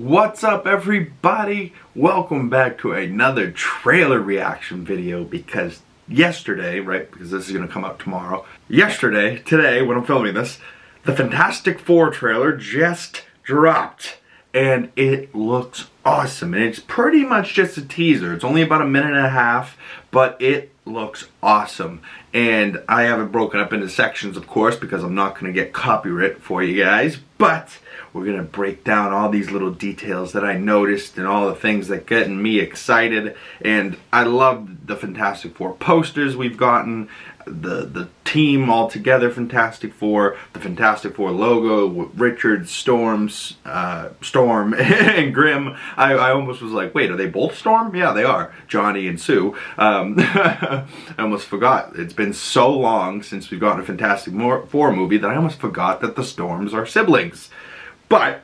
What's up, everybody? Welcome back to another trailer reaction video because yesterday, right, because this is going to come out tomorrow, today, when I'm filming this, the Fantastic Four trailer just dropped and it looks awesome. And it's pretty much just a teaser. It's only about a minute and a half, but it looks awesome. And I have it broken up into sections, of course, because I'm not going to get copyright for you guys, but we're going to break down all these little details that I noticed and all the things that getting me excited. And I love the Fantastic Four posters we've gotten, the team all together, Fantastic Four, the Fantastic Four logo with Richard, Storm, and Grimm. I almost was like, wait, are they both Storm? Yeah, they are. Johnny and Sue. I almost forgot. It's been so long since we've gotten a Fantastic Four movie that I almost forgot that the Storms are siblings. But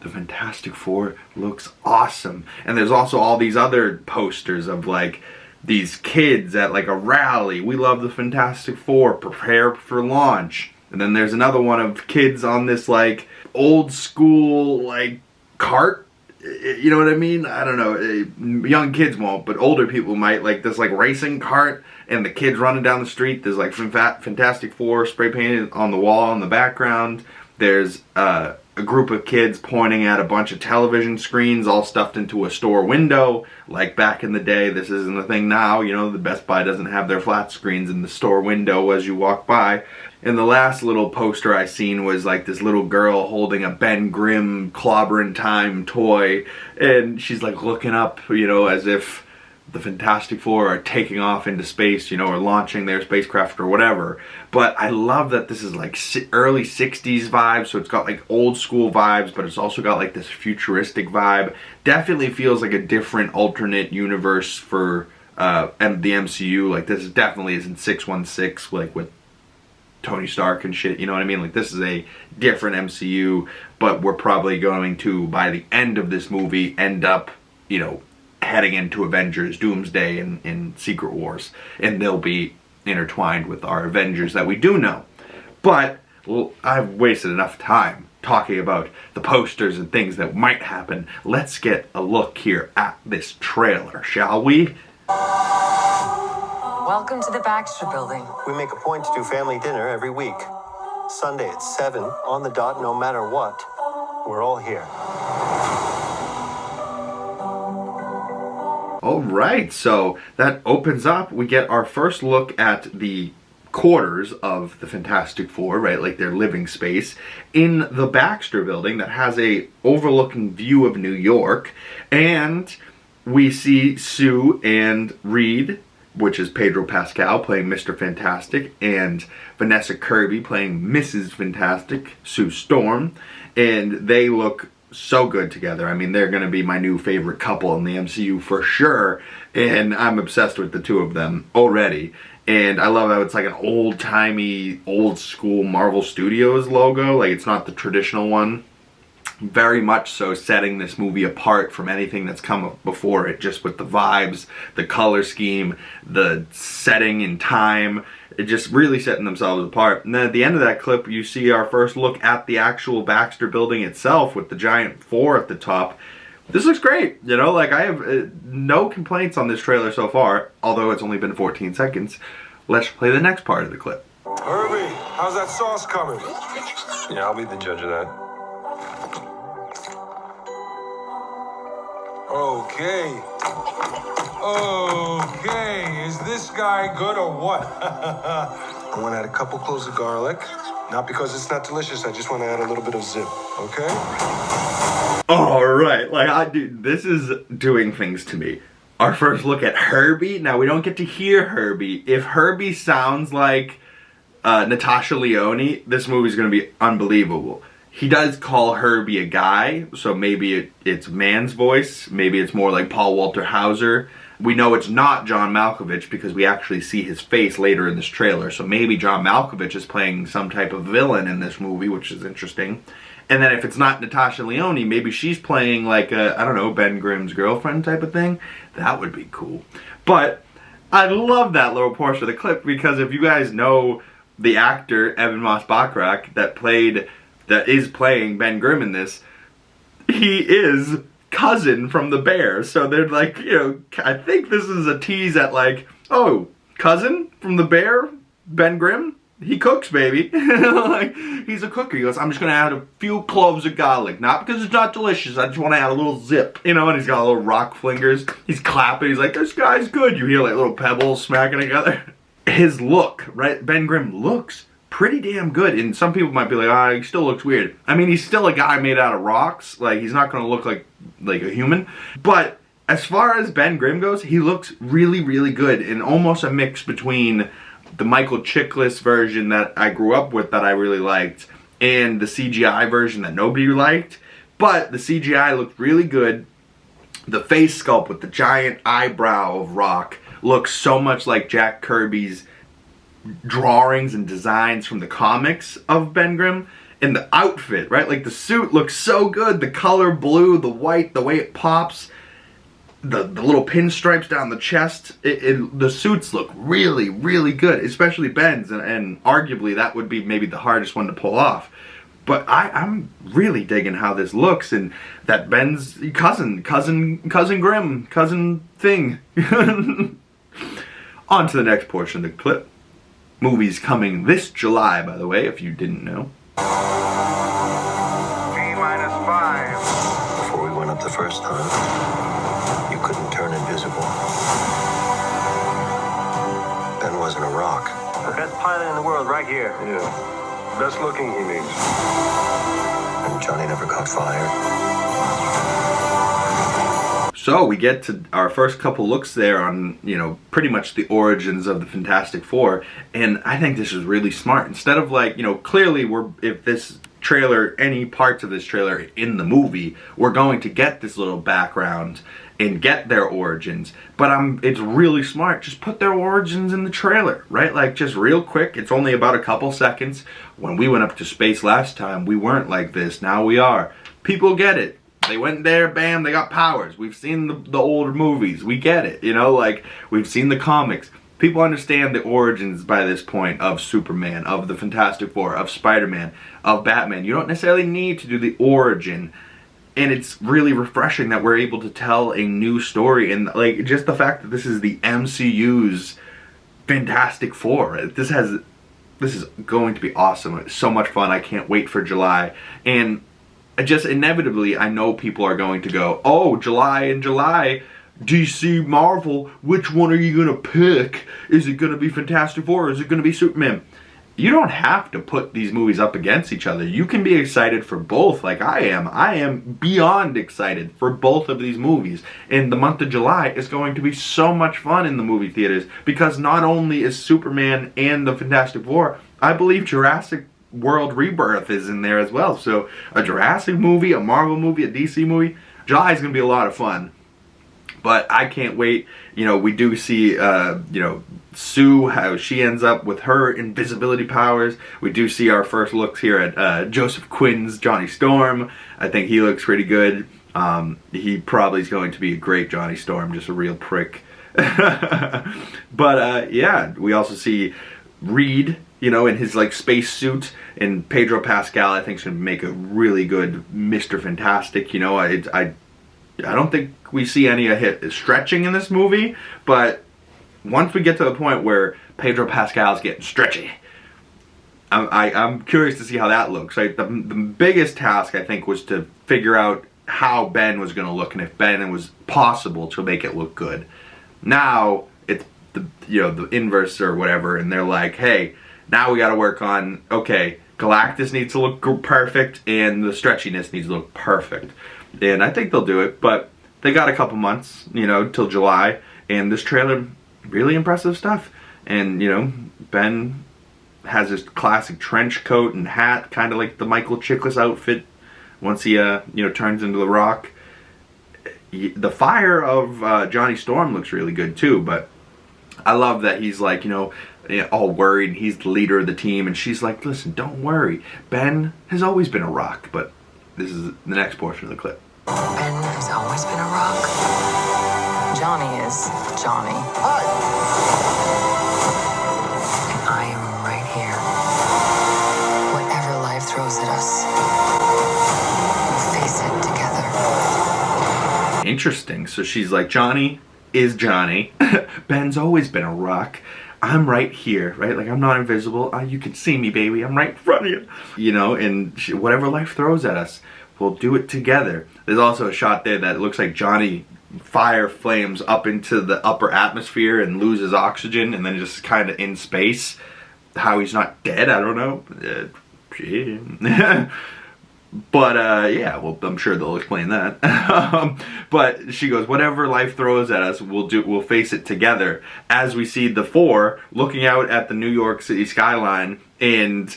the Fantastic Four looks awesome. And there's also all these other posters of like these kids at like a rally. We love the Fantastic Four, prepare for launch. And then there's another one of kids on this like old school like cart. You know what I mean? I don't know. Young kids won't, but older people might. Like this like racing cart and the kids running down the street. There's like Fantastic Four spray painted on the wall in the background. There's a group of kids pointing at a bunch of television screens all stuffed into a store window. Like back in the day, this isn't a thing now. You know, the Best Buy doesn't have their flat screens in the store window as you walk by. And the last little poster I seen was like this little girl holding a Ben Grimm Clobberin' Time toy. And she's like looking up, you know, as if the Fantastic Four are taking off into space, you know, or launching their spacecraft or whatever. But I love that this is like early 60s vibes, so it's got like old school vibes, but it's also got like this futuristic vibe. Definitely feels like a different alternate universe for the MCU. Like this definitely isn't 616 like with Tony Stark and shit, you know what I mean? Like this is a different MCU, but we're probably going to, by the end of this movie, end up, you know, heading into Avengers, Doomsday, and Secret Wars. And they'll be intertwined with our Avengers that we do know. But, well, I've wasted enough time talking about the posters and things that might happen. Let's get a look here at this trailer, shall we? Welcome to the Baxter Building. We make a point to do family dinner every week. Sunday at 7, on the dot, no matter what. We're all here. Alright, so that opens up. We get our first look at the quarters of the Fantastic Four, right, like their living space, in the Baxter Building that has a overlooking view of New York. And we see Sue and Reed, which is Pedro Pascal playing Mr. Fantastic, and Vanessa Kirby playing Mrs. Fantastic, Sue Storm, and they look so good together. I mean, they're going to be my new favorite couple in the MCU for sure, and I'm obsessed with the two of them already. And I love how it's like an old-timey, old-school Marvel Studios logo. Like, it's not the traditional one. Very much so setting this movie apart from anything that's come before it, just with the vibes, the color scheme, the setting and time. It just really setting themselves apart. And then at the end of that clip, you see our first look at the actual Baxter Building itself with the giant four at the top. This looks great, you know, like I have no complaints on this trailer so far, although it's only been 14 seconds. Let's play the next part of the clip. Kirby, how's that sauce coming? Yeah, I'll be the judge of that. Okay. Okay, is this guy good or what? I want to add a couple cloves of garlic. Not because it's not delicious, I just want to add a little bit of zip, okay? Alright, like this is doing things to me. Our first look at Herbie. Now we don't get to hear Herbie. If Herbie sounds like Natasha Lyonne, this movie's going to be unbelievable. He does call Herbie a guy, so maybe it's man's voice. Maybe it's more like Paul Walter Hauser. We know it's not John Malkovich because we actually see his face later in this trailer. So maybe John Malkovich is playing some type of villain in this movie, which is interesting. And then if it's not Natasha Lyonne, maybe she's playing like a, I don't know, Ben Grimm's girlfriend type of thing. That would be cool. But I love that little portion of the clip because if you guys know the actor, Ebon Bachrach, that is playing Ben Grimm in this, he is cousin from the bear. So they're like, you know, I think this is a tease at like, oh, cousin from the bear, Ben Grimm? He cooks, baby. Like, he's a cooker. He goes, I'm just going to add a few cloves of garlic. Not because it's not delicious. I just want to add a little zip. You know, and he's got little rock flingers. He's clapping. He's like, this guy's good. You hear like little pebbles smacking together. His look, right? Ben Grimm looks pretty damn good. And some people might be like, ah, he still looks weird. I mean, he's still a guy made out of rocks. Like, he's not going to look like a human. But as far as Ben Grimm goes, he looks really, really good. And almost a mix between the Michael Chiklis version that I grew up with that I really liked and the CGI version that nobody liked. But the CGI looked really good. The face sculpt with the giant eyebrow of Rock looks so much like Jack Kirby's drawings and designs from the comics of Ben Grimm. And the outfit, right? Like the suit looks so good. The color blue, the white, the way it pops. The little pinstripes down the chest, the suits look really, really good, especially Ben's, and arguably that would be maybe the hardest one to pull off. But I'm really digging how this looks, and that Ben's cousin Grimm, cousin thing. On to the next portion of the clip. Movie's coming this July, by the way, if you didn't know. T-5. Before we went up the first time, you couldn't turn invisible. Ben wasn't a rock. The best pilot in the world right here. Yeah. Best looking he means. And Johnny never caught fire. So we get to our first couple looks there on, you know, pretty much the origins of the Fantastic Four. And I think this is really smart. Instead of like, you know, clearly if this trailer, any parts of this trailer in the movie, we're going to get this little background and get their origins, but it's really smart. Just put their origins in the trailer, right? Like, just real quick. It's only about a couple seconds. When we went up to space last time, we weren't like this. Now we are. People get it. They went there, bam, they got powers. We've seen the older movies. We get it, you know? Like, we've seen the comics. People understand the origins by this point of Superman, of the Fantastic Four, of Spider-Man, of Batman. You don't necessarily need to do the origin. And it's really refreshing that we're able to tell a new story. And like, just the fact that this is the MCU's Fantastic Four. This is going to be awesome. It's so much fun. I can't wait for July. And just inevitably, I know people are going to go, oh, July, DC, Marvel, which one are you going to pick? Is it going to be Fantastic Four or is it going to be Superman? You don't have to put these movies up against each other. You can be excited for both like I am. I am beyond excited for both of these movies. And the month of July is going to be so much fun in the movie theaters because not only is Superman and the Fantastic Four, I believe Jurassic World Rebirth is in there as well. So a Jurassic movie, a Marvel movie, a DC movie. July is going to be a lot of fun. But I can't wait. You know, we do see, you know, Sue, how she ends up with her invisibility powers. We do see our first looks here at Joseph Quinn's Johnny Storm. I think he looks pretty good. He probably is going to be a great Johnny Storm, just a real prick. But yeah, we also see Reed, you know, in his like space suit, and Pedro Pascal I think is going to make a really good Mr. Fantastic. You know, I don't think we see any stretching in this movie, but once we get to the point where Pedro Pascal's getting stretchy, I'm curious to see how that looks. Like the biggest task I think was to figure out how Ben was going to look and if Ben was possible to make it look good. Now it's the inverse or whatever, and they're like, hey, now we got to work on, okay, Galactus needs to look perfect and the stretchiness needs to look perfect. And I think they'll do it, but they got a couple months, you know, till July. And this trailer, really impressive stuff. And, you know, Ben has his classic trench coat and hat, kind of like the Michael Chiklis outfit once he, you know, turns into the Rock. The fire of Johnny Storm looks really good too, but I love that he's like, you know, all worried. He's the leader of the team, and she's like, listen, don't worry. Ben has always been a rock, but this is the next portion of the clip. Ben has always been a rock. Johnny is Johnny. Hi. And I am right here. Whatever life throws at us, we'll face it together. Interesting. So she's like, Johnny is Johnny. Ben's always been a rock. I'm right here, right? Like, I'm not invisible. You can see me, baby. I'm right in front of you. You know, and whatever life throws at us, we'll do it together. There's also a shot there that looks like Johnny fire flames up into the upper atmosphere and loses oxygen and then just kind of in space. How he's not dead, I don't know. But yeah, well, I'm sure they'll explain that. But she goes, whatever life throws at us, we'll face it together. As we see the four looking out at the New York City skyline, and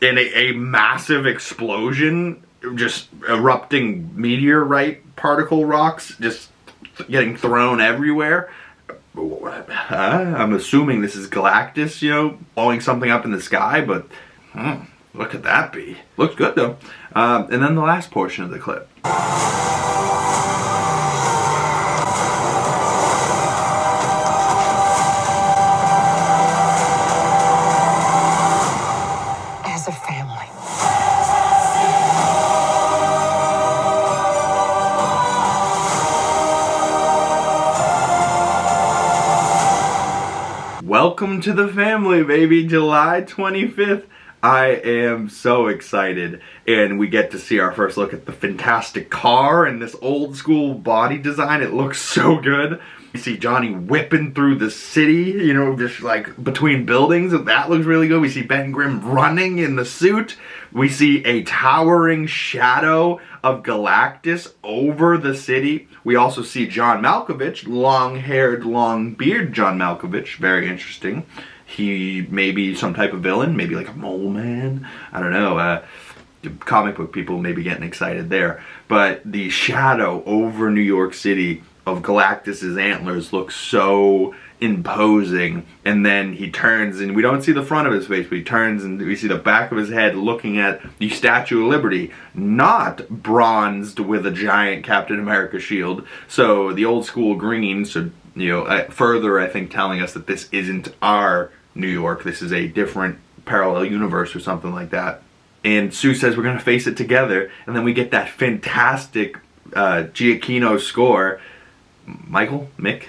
in a massive explosion, just erupting meteorite particle rocks just getting thrown everywhere. I'm assuming this is Galactus, you know, blowing something up in the sky, but what could that be? Looks good though. And then the last portion of the clip. As a family. Welcome to the family, baby. July 25th. I am so excited, and we get to see our first look at the fantastic car and this old school body design. It looks so good. We see Johnny whipping through the city, you know, just like between buildings. That looks really good. We see Ben Grimm running in the suit. We see a towering shadow of Galactus over the city. We also see John Malkovich, long-haired, long-beard John Malkovich. Very interesting. He may be some type of villain, maybe like a mole man. I don't know. Comic book people may be getting excited there. But the shadow over New York City of Galactus's antlers looks so imposing. And then he turns, and we don't see the front of his face, but he turns and we see the back of his head looking at the Statue of Liberty, not bronzed with a giant Captain America shield. So the old school green, so, you know, further, I think, telling us that this isn't our New York. This is a different parallel universe or something like that. And Sue says we're going to face it together. And then we get that fantastic Giacchino score. Mick.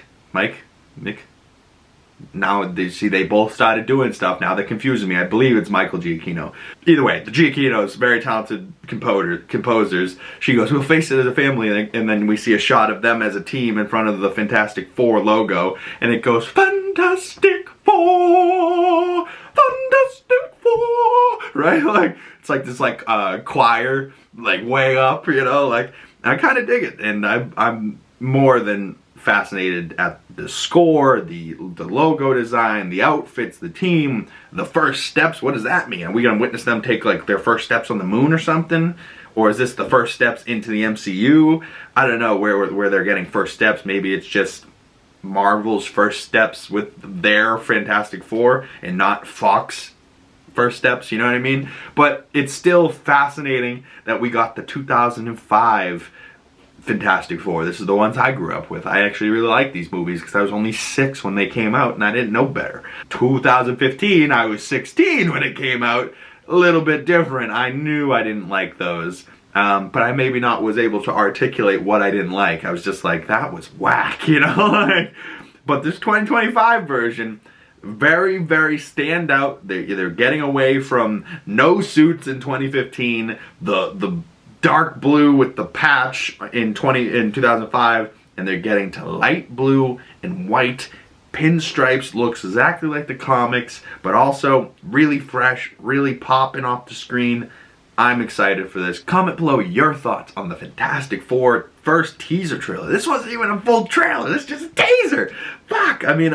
Now, they both started doing stuff. Now they're confusing me. I believe it's Michael Giacchino. Either way, the Giacchinos, very talented composers. She goes, we'll face it as a family. And then we see a shot of them as a team in front of the Fantastic Four logo. And it goes, Fantastic Four! Fantastic Four! Right? Like, it's like this, like, choir, like, way up, you know? Like, I kind of dig it. And I'm more than fascinated at the score, the logo design, the outfits, the team, the first steps. What does that mean? Are we gonna witness them take like their first steps on the moon or something? Or is this the first steps into the MCU? I don't know where they're getting first steps. Maybe it's just Marvel's first steps with their Fantastic Four and not Fox first steps, you know what I mean? But it's still fascinating that we got the 2005 Fantastic Four. This is the ones I grew up with. I actually really like these movies because I was only 6 when they came out and I didn't know better. 2015, I was 16 when it came out. A little bit different. I knew I didn't like those. But I maybe not was able to articulate what I didn't like. I was just like, that was whack, you know? But this 2025 version, very, very standout. They're getting away from no suits in 2015. The dark blue with the patch in 2005, and they're getting to light blue and white. Pinstripes, looks exactly like the comics, but also really fresh, really popping off the screen. I'm excited for this. Comment below your thoughts on the Fantastic Four first teaser trailer. This wasn't even a full trailer. This is just a teaser. Fuck. I mean,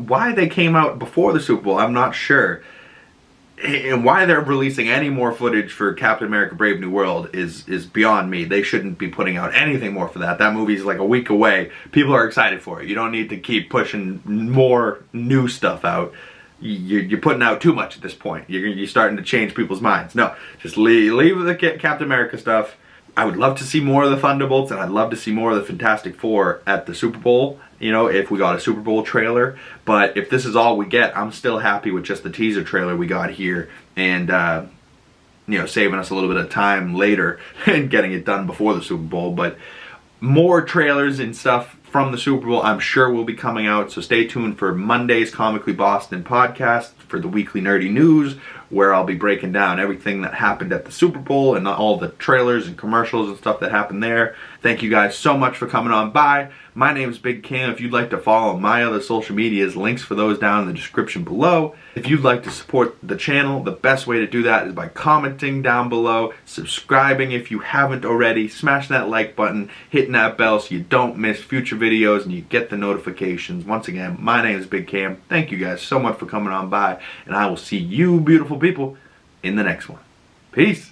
why they came out before the Super Bowl, I'm not sure. And why they're releasing any more footage for Captain America Brave New World is beyond me. They shouldn't be putting out anything more for that. That movie's like a week away. People are excited for it. You don't need to keep pushing more new stuff out. You're putting out too much at this point. You're starting to change people's minds. No, just leave the Captain America stuff. I would love to see more of the Thunderbolts, and I'd love to see more of the Fantastic Four at the Super Bowl, you know, if we got a Super Bowl trailer. But if this is all we get, I'm still happy with just the teaser trailer we got here, and, you know, saving us a little bit of time later and getting it done before the Super Bowl. But more trailers and stuff from the Super Bowl I'm sure will be coming out, so stay tuned for Monday's Comically Boston podcast for the weekly nerdy news, where I'll be breaking down everything that happened at the Super Bowl and all the trailers and commercials and stuff that happened there. Thank you guys so much for coming on by. My name is Big Cam. If you'd like to follow my other social medias, links for those down in the description below. If you'd like to support the channel, the best way to do that is by commenting down below, subscribing if you haven't already, smash that like button, hitting that bell so you don't miss future videos and you get the notifications. Once again, my name is Big Cam. Thank you guys so much for coming on by, and I will see you beautiful people in the next one. Peace.